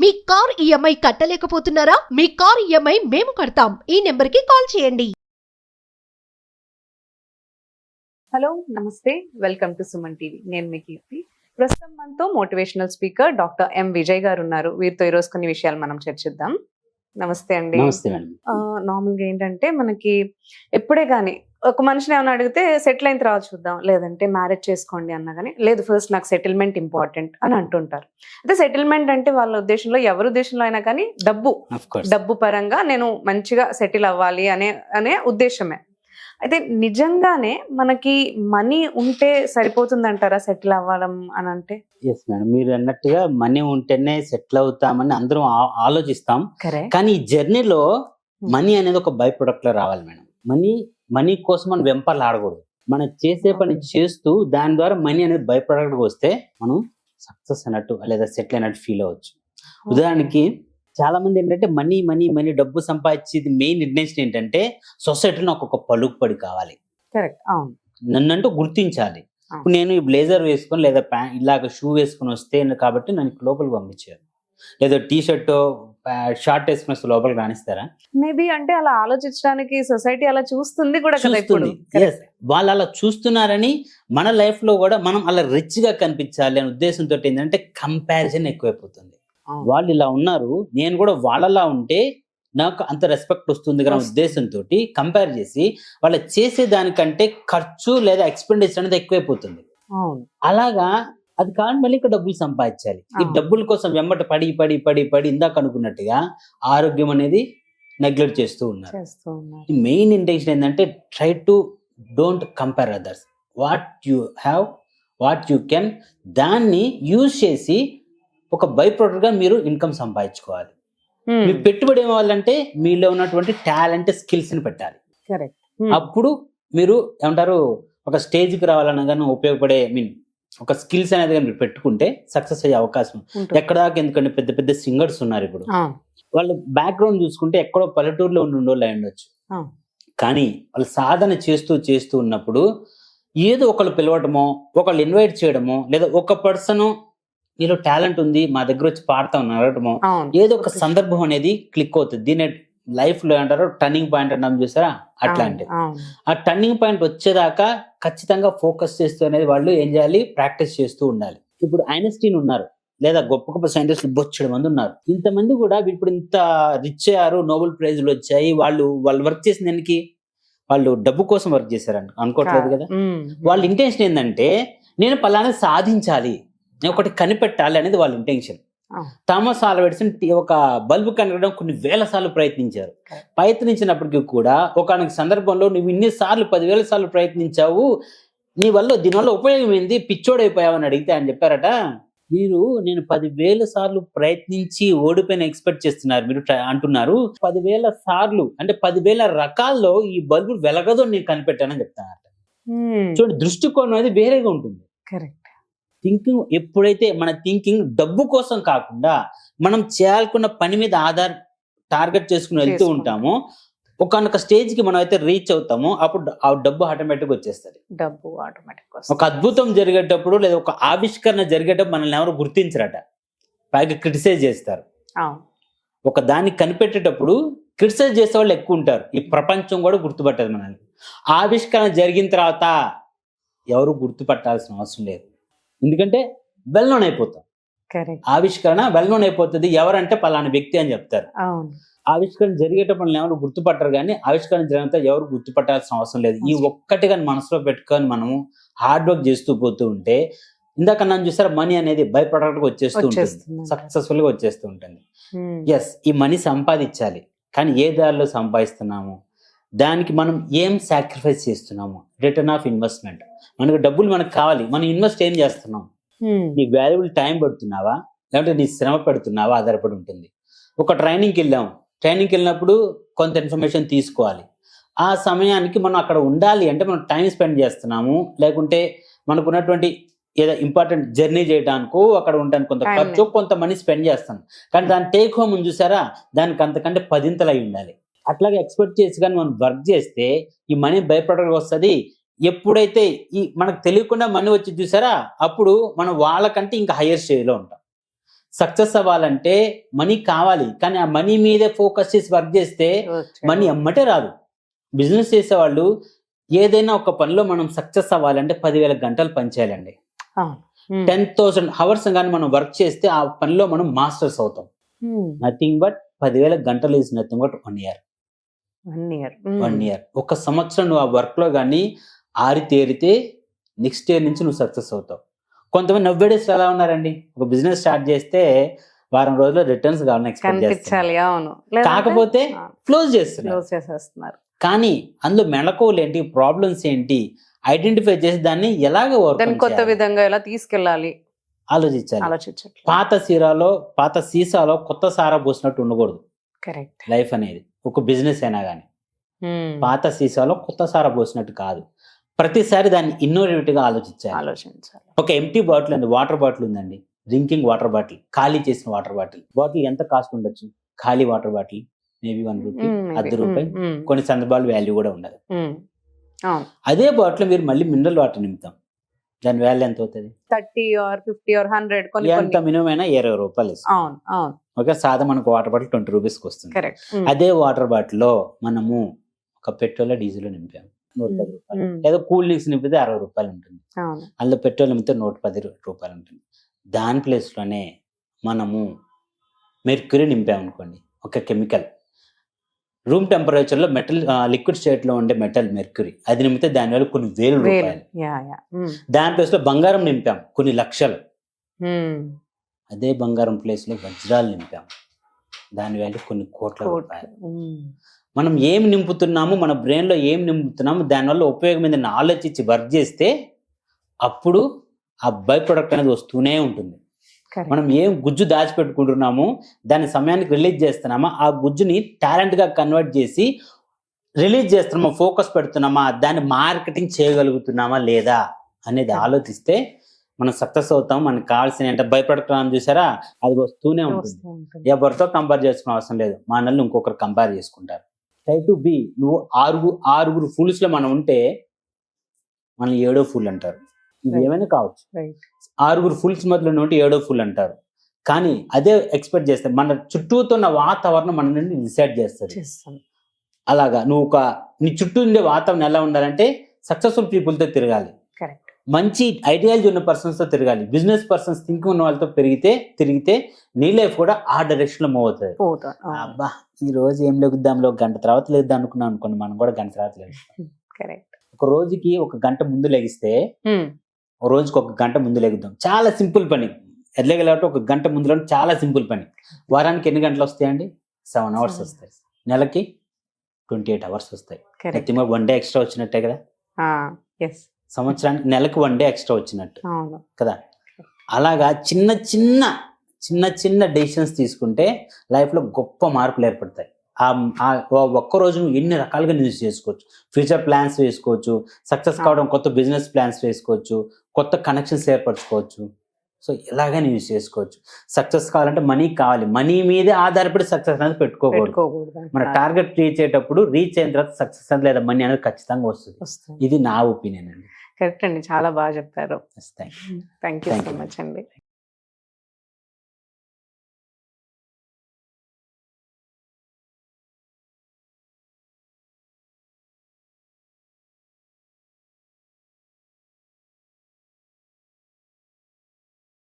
మీ car EMI కట్టలేకపోతున్నారా? మీ car EMI మేము కడతాం. ఈ నెంబర్కి కాల్ చేయండి. హలో నమస్తే, వెల్కమ్ టు సుమన్ టీవీ. నేను మీ కీర్తి. ప్రస్తుతం మనతో motivational speaker doctor M Vijay గారు ఉన్నారు. వీరితో ఈరోజు కొన్ని విషయాలు మనం చర్చిద్దాం. నమస్తే అండి. నమస్తే మేడం. నార్మల్గా ఏంటంటే మనకి ఎప్పుడే కానీ ఒక మనిషిని ఏమైనా అడిగితే సెటిల్ అయిన తర్వాత చూద్దాం, లేదంటే మ్యారేజ్ చేసుకోండి అన్నా కానీ లేదు, ఫస్ట్ నాకు సెటిల్మెంట్ ఇంపార్టెంట్ అని అంటుంటారు. అయితే సెటిల్మెంట్ అంటే వాళ్ళ ఉద్దేశంలో, ఎవరి ఉద్దేశంలో అయినా కానీ డబ్బు పరంగా నేను మంచిగా సెటిల్ అవ్వాలి అనే ఉద్దేశమే. అయితే నిజంగానే మనకి మనీ ఉంటే సరిపోతుంది అంటారా సెటిల్ అవ్వడం అని అంటే? ఎస్ మేడం, మీరు అన్నట్టుగా మనీ ఉంటేనే సెటిల్ అవుతామని అందరం ఆలోచిస్తాం. కానీ ఈ జర్నీలో మనీ అనేది ఒక బై ప్రొడక్ట్ లో రావాలి మేడం. మనీ కోసం మనం వెంపర్లు ఆడకూడదు. మనం చేసే పని చేస్తూ దాని ద్వారా మనీ అనేది బై ప్రొడక్ట్ వస్తే మనం సక్సెస్ అన్నట్టు లేదా సెటిల్ అయినట్టు ఫీల్ అవ్వచ్చు. ఉదాహరణకి చాలా మంది ఏంటంటే మనీ మనీ మనీ డబ్బు సంపాదించేది మెయిన్ ఇంటెన్షన్ ఏంటంటే సొసైటీలో ఒక్కొక్క పలుకుబడి కావాలి, నన్నంటూ గుర్తించాలి. ఇప్పుడు నేను ఈ బ్లేజర్ వేసుకొని లేదా ఇలాగ షూ వేసుకొని వస్తే కాబట్టి నన్ను లోపలికి పంపించారు, లేదా టీ షర్ట్ షార్ట్ వేసుకుని వస్తే లోపలికి రాణిస్తారా? మేబీ అంటే అలా ఆలోచించడానికి సొసైటీ అలా చూస్తుంది కూడా కదా ఇప్పుడు. వాళ్ళు అలా చూస్తున్నారని మన లైఫ్ లో కూడా మనం అలా రిచ్ గా కనిపించాలి అనే ఉద్దేశంతో ఏంటంటే కంపారిజన్ ఎక్కువైపోతుంది. వాళ్ళు ఇలా ఉన్నారు, నేను కూడా వాళ్ళలా ఉంటే నాకు అంత రెస్పెక్ట్ వస్తుంది కదా ఉద్దేశంతో కంపేర్ చేసి వాళ్ళ చేసే దానికంటే ఖర్చు లేదా ఎక్స్పెండిచర్ అనేది ఎక్కువైపోతుంది. అలాగా అది కాదు, మళ్ళీ ఇక్కడ డబ్బులు సంపాదించాలి. ఈ డబ్బుల కోసం వెంబట పడి పడి పడి పడి ఇందాక అనుకున్నట్టుగా ఆరోగ్యం అనేది నెగ్లెక్ట్ చేస్తూ ఉన్నారు. మెయిన్ ఇంటెన్షన్ ఏంటంటే try to don't compare others. What you have, what you can, దాన్ని యూజ్ చేసి ఒక బై ప్రొడక్ట్ గా మీరు ఇన్కమ్ సంపాదించుకోవాలి. మీ పెట్టుబడి ఏమవ్వాలంటే మీలో ఉన్నటువంటి టాలెంట్, స్కిల్స్ ని పెట్టాలి. అప్పుడు మీరు ఏమంటారు, ఒక స్టేజ్కి రావాలనగానే ఉపయోగపడే ఒక స్కిల్స్ అనేది మీరు పెట్టుకుంటే సక్సెస్ అయ్యే అవకాశం. ఎక్కడ దాకా, ఎందుకంటే పెద్ద పెద్ద సింగర్స్ ఉన్నారు ఇప్పుడు, వాళ్ళ బ్యాక్గ్రౌండ్ చూసుకుంటే ఎక్కడో పల్లెటూరులో ఉండోళ్ళు అయి ఉండొచ్చు. కానీ వాళ్ళు సాధన చేస్తూ చేస్తూ ఉన్నప్పుడు ఏదో ఒకళ్ళు పిలవటమో, ఒకళ్ళు ఇన్వైట్ చేయడమో, లేదా ఒక పర్సన్ నీలో టాలెంట్ ఉంది మా దగ్గర వచ్చి పాడతాం అనడమో, ఏదో ఒక సందర్భం అనేది క్లిక్ అవుతుంది. దీని లైఫ్ లో అంటారు టర్నింగ్ పాయింట్ అన్నాం చూసారా, అట్లాంటి ఆ టర్నింగ్ పాయింట్ వచ్చేదాకా ఖచ్చితంగా ఫోకస్ చేస్తూ అనేది వాళ్ళు ఏం చేయాలి, ప్రాక్టీస్ చేస్తూ ఉండాలి. ఇప్పుడు ఐన్స్టీన్ ఉన్నారు, లేదా గొప్ప గొప్ప సైంటిస్టులు బొచ్చడు మంది ఉన్నారు. ఇంతమంది కూడా ఇప్పుడు ఇంత రిచ్ అయ్యారు, నోబెల్ ప్రైజ్లు వచ్చాయి. వాళ్ళు వర్క్ చేసిన దానికి వాళ్ళు డబ్బు కోసం వర్క్ చేశారు అనుకోవట్లేదు కదా. వాళ్ళ ఇంటెన్షన్ ఏంటంటే నేను పలానా సాధించాలి, నేను ఒకటి కనిపెట్టాలి అనేది వాళ్ళ ఇంటెన్షన్. థామస్ ఆల్వా ఎడిసన్ ఒక బల్బు కనగడం కొన్ని వేల సార్లు ప్రయత్నించారు. ప్రయత్నించినప్పటికీ కూడా ఒకనొక సందర్భంలో నువ్వు ఇన్ని సార్లు 10,000 సార్లు ప్రయత్నించావు, నీ వల్ల దీనివల్ల ఉపయోగం ఏంది, పిచ్చోడైపోయావు అని అడిగితే ఆయన చెప్పారట, నేను 10,000 సార్లు ప్రయత్నించి ఓడిపోయిన ఎక్స్పెక్ట్ చేస్తున్నారు మీరు అంటున్నారు. 10,000 సార్లు అంటే 10,000 రకాల్లో ఈ బల్బు వెలగదు నేను కనిపెట్టానని చెప్తానట. చూడండి, దృష్టికోణం అనేది వేరేగా ఉంటుంది. థింకింగ్ ఎప్పుడైతే మన థింకింగ్ డబ్బు కోసం కాకుండా మనం చేయాలనుకున్న పని మీద టార్గెట్ చేసుకుని వెళ్తూ ఉంటామో, ఒకనొక స్టేజ్ కి మనం అయితే రీచ్ అవుతామో అప్పుడు ఆ డబ్బు ఆటోమేటిక్ వచ్చేస్తుంది. ఒక అద్భుతం జరిగేటప్పుడు లేదా ఒక ఆవిష్కరణ జరిగేటప్పుడు మనల్ని ఎవరు గుర్తించరట, పైగా క్రిటిసైజ్ చేస్తారు. ఒక దాన్ని కనిపెట్టేటప్పుడు క్రిటిసైజ్ చేసే వాళ్ళు ఎక్కువ ఉంటారు. ఈ ప్రపంచం కూడా గుర్తుపట్టదు మనల్ని. ఆవిష్కరణ జరిగిన తర్వాత ఎవరు గుర్తుపట్టాల్సిన అవసరం లేదు, ఎందుకంటే వెల్ నోన్ అయిపోతాం. ఆవిష్కరణ వెల్ నోన్ అయిపోతుంది, ఎవరంటే పలానా వ్యక్తి అని చెప్తారు. ఆవిష్కరణ జరిగేటప్పుడు ఎవరు గుర్తుపట్టరు, కానీ ఆవిష్కరణ జరిగినంత ఎవరు గుర్తుపట్టాల్సిన అవసరం లేదు. ఈ ఒక్కటి కానీ మనసులో పెట్టుకొని మనము హార్డ్ వర్క్ చేస్తూ పోతూ ఉంటే, ఇందాక నన్ను చూసారా, మనీ అనేది బై ప్రొడక్ట్ గా వచ్చేస్తూ ఉంటుంది, సక్సెస్ఫుల్ గా వచ్చేస్తూ ఉంటుంది. ఎస్, ఈ మనీ సంపాదించాలి, కానీ ఏ దారిలో సంపాదిస్తున్నాము, దానికి మనం ఏం సాక్రిఫైస్ చేస్తున్నాము, రిటర్న్ ఆఫ్ ఇన్వెస్ట్మెంట్. మనకు డబ్బులు మనకు కావాలి, మనం ఇన్వెస్ట్ ఏం చేస్తున్నాం, నీ వాల్యుబుల్ టైం పెడుతున్నావా లేదంటే నీ శ్రమ పెడుతున్నావా ఆధారపడి ఉంటుంది. ఒక ట్రైనింగ్కి వెళ్ళినప్పుడు కొంత ఇన్ఫర్మేషన్ తీసుకోవాలి. ఆ సమయానికి మనం అక్కడ ఉండాలి అంటే మనం టైం స్పెండ్ చేస్తున్నాము, లేకుంటే మనకు ఉన్నటువంటి ఏదో ఇంపార్టెంట్ జర్నీ చేయడానికో అక్కడ ఉండడానికి కొంత ఖర్చు, కొంత మనీ స్పెండ్ చేస్తాం. కానీ దాని టేక్ హోమ్ చూసారా, దానికి అంతకంటే 10 అయి ఉండాలి. అట్లాగే ఎక్స్పెక్ట్ చేసి కానీ మనం వర్క్ చేస్తే ఈ మనీ బై ప్రొడక్ట్ వస్తుంది. ఎప్పుడైతే మనకు తెలియకుండా మనీ వచ్చి చూసారా, అప్పుడు మనం వాళ్ళకంటే ఇంకా హయ్యర్ స్టేజ్లో ఉంటాం. సక్సెస్ అవ్వాలంటే మనీ కావాలి, కానీ ఆ మనీ మీదే ఫోకస్ చేసి వర్క్ చేస్తే మనీ ఎమ్మటే రాదు. బిజినెస్ చేసేవాళ్ళు ఏదైనా ఒక పనిలో మనం సక్సెస్ అవ్వాలంటే 10,000 గంటలు పనిచేయాలండి. 10,000 అవర్స్ కానీ మనం వర్క్ చేస్తే ఆ పనిలో మనం మాస్టర్స్ అవుతాం. నథింగ్ బట్ 10,000 గంటలు is nothing but 1 year. 1 year. ఒక సంవత్సరం నువ్వు ఆ వర్క్ లో కానీ ఆరి తేరితే నెక్స్ట్ ఇయర్ నుంచి నువ్వు సక్సెస్ అవుతావు. కొంతమంది నవ్వేడేస్ ఎలా ఉన్నారండి, ఒక బిజినెస్ స్టార్ట్ చేస్తే వారం రోజుల్లో రిటర్న్స్ కావాలని ఎక్స్పెక్ట్ చేస్తారు, కాకపోతే క్లోజ్ చేస్తున్నారు. కానీ అందులో మెళకువలు ఏంటి, ప్రాబ్లమ్స్ ఏంటి ఐడెంటిఫై చేసి దాన్ని ఎలాగ కొత్త విధంగా ఎలా తీసుకెళ్ళాలి ఆలోచించాలి. పాత సీసాలో కొత్త సారా పోసినట్టు ఉండకూడదు. కరెక్ట్. లైఫ్ అనేది ఒక బిజినెస్ అయినా కానీ పాత సీసాలో కొత్త సారా పోసినట్టు కాదు. ప్రతిసారి దాన్ని ఇన్నోవేటివ్ గా ఆలోచించాలి. ఒక ఎంటీ బాటిల్ ఉంది, వాటర్ బాటిల్ ఉందండి, డ్రింకింగ్ వాటర్ బాటిల్, ఖాళీ చేసిన వాటర్ బాటిల్ ఎంత కాస్ట్ ఉండొచ్చు? ఖాళీ వాటర్ బాటిల్ మేబీ 1 రూపీ, ₹10. కొన్ని సందర్భాలు వాల్యూ కూడా ఉండదు. అదే బాటిల్ మీరు మళ్ళీ మినరల్ వాటర్ నింపుతాం, దాని వాల్యూ ఎంత అవుతుంది? 30 or 50 or 100. ఎంత మినిమం అయినా ₹20. ఓకే, సాదా మనకు వాటర్ బాటిల్ 20 రూపీస్కి వస్తుంది. అదే వాటర్ బాటిల్లో మనము ఒక పెట్రోల్ డీజిల్ నింపాము ₹110, లేదా కూల్ డ్రింక్స్ నింపితే ₹60 ఉంటుంది. అందులో పెట్రోల్ నింపితే ₹110 ఉంటుంది. దాని ప్లేస్ లోనే మనము మెర్క్యూరీ నింపామనుకోండి, ఒక కెమికల్, రూమ్ టెంపరేచర్ లో మెటల్, లిక్విడ్ స్టేట్ లో ఉండే మెటల్ మెర్క్యూరీ, అది నింపితే దానివల్ల కొన్ని ₹1,000. దాని ప్లేస్ లో బంగారం నింపాం కొన్ని లక్షలు. అదే బంగారం ప్లేస్ లో వజ్రాలు నింపాం, దాని వాల్యూ కొన్ని కోట్ల రూపాయలు. మనం ఏం నింపుతున్నాము, మన బ్రెయిన్ లో ఏం నింపుతున్నాము, దానివల్ల ఉపయోగం ఏందని ఆలోచించి వర్క్ చేస్తే అప్పుడు ఆ బై ప్రొడక్ట్ అనేది వస్తూనే ఉంటుంది. మనం ఏం గుజ్జు దాచిపెట్టుకుంటున్నాము, దాని సమయానికి రిలీజ్ చేస్తున్నామా, ఆ గుజ్జుని టాలెంట్ గా కన్వర్ట్ చేసి రిలీజ్ చేస్తున్నామా, ఫోకస్ పెడుతున్నామా, దాన్ని మార్కెటింగ్ చేయగలుగుతున్నామా లేదా అనేది ఆలోచిస్తే మనం సక్సెస్ అవుతాం. మనకు కావాల్సిన బై ప్రొడక్ట్ అని చూసారా, అది వస్తూనే ఉంటుంది. ఎవరితో కంపేర్ చేసుకునే అవసరం లేదు, మనల్ని ఇంకొకరు కంపేర్ చేసుకుంటారు. ట్రై టు బి, నువ్వు ఆరుగురు ఫూల్స్ లో మనం ఉంటే మనల్ని 7వ ఫూల్ అంటారు. ఇది ఏమైనా కావచ్చు, 6 ఫుల్స్ మధ్యలో ఉంటే 7వ ఫుల్ అంటారు. కానీ అదే ఎక్స్పెక్ట్ చేస్తే మన చుట్టూతో ఉన్న వాతావరణం మన నుండి డిసైడ్ చేస్తుంది. అలాగా నువ్వు నీ చుట్టూ ఉండే వాతావరణం ఎలా ఉండాలంటే సక్సెస్ఫుల్ పీపుల్తో తిరగాలి, మంచి ఐడియాలజీ ఉన్న పర్సన్స్ తో తిరగాలి, బిజినెస్ పర్సన్స్ థింకింగ్ ఉన్న వాళ్ళతో తిరిగితే నీ లైఫ్ కూడా ఆ డైరెక్షన్ లో మూవ్ అవుతుంది. అబ్బా ఈ రోజు ఏం లెగుద్దాంలో, గంట తర్వాత లేద్దాం అనుకున్నాం అనుకోండి, మనం కూడా గంట తర్వాత లెగుస్తాం. ఒక రోజుకి 1 గంట ముందు లెగిస్తే ఒక రోజుకి 1 గంట ముందు లెగుద్దాం. చాలా సింపుల్ పని, ఎట్లగలంటే 1 గంట ముందులో చాలా సింపుల్ పని. వారానికి ఎన్ని గంటలు వస్తాయండి? 7 hours వస్తాయి. నెలకి 28 hours వస్తాయి. ప్రతిమా 1 day ఎక్స్ట్రా వచ్చినట్టే కదా. సంవత్సరానికి నెలకు 1 day ఎక్స్ట్రా వచ్చినట్టు కదా. అలాగా చిన్న చిన్న డెసిషన్స్ తీసుకుంటే లైఫ్ లో గొప్ప మార్పులు ఏర్పడతాయి. ఒక్క రోజు నువ్వు ఎన్ని రకాలుగా యూజ్ చేసుకోవచ్చు. ఫ్యూచర్ ప్లాన్స్ వేసుకోవచ్చు, సక్సెస్ కావడం కొత్త బిజినెస్ ప్లాన్స్ వేసుకోవచ్చు, కొత్త కనెక్షన్స్ ఏర్పరచుకోవచ్చు. సో ఇలాగనే యూజ్ చేసుకోవచ్చు. సక్సెస్ కావాలంటే మనీ కావాలి, మనీ మీదే ఆధారపడి సక్సెస్ అనేది పెట్టుకోకూడదు. మన టార్గెట్ రీచ్ అయ్యేటప్పుడు రీచ్ అయిన తర్వాత సక్సెస్ అనేది లేదా మనీ అనేది ఖచ్చితంగా వస్తుంది. ఇది నా ఒపీనియన్ అండి. కరెక్ట్ అండి, చాలా బాగా చెప్పారు. థ్యాంక్ యూ సో మచ్ అండి.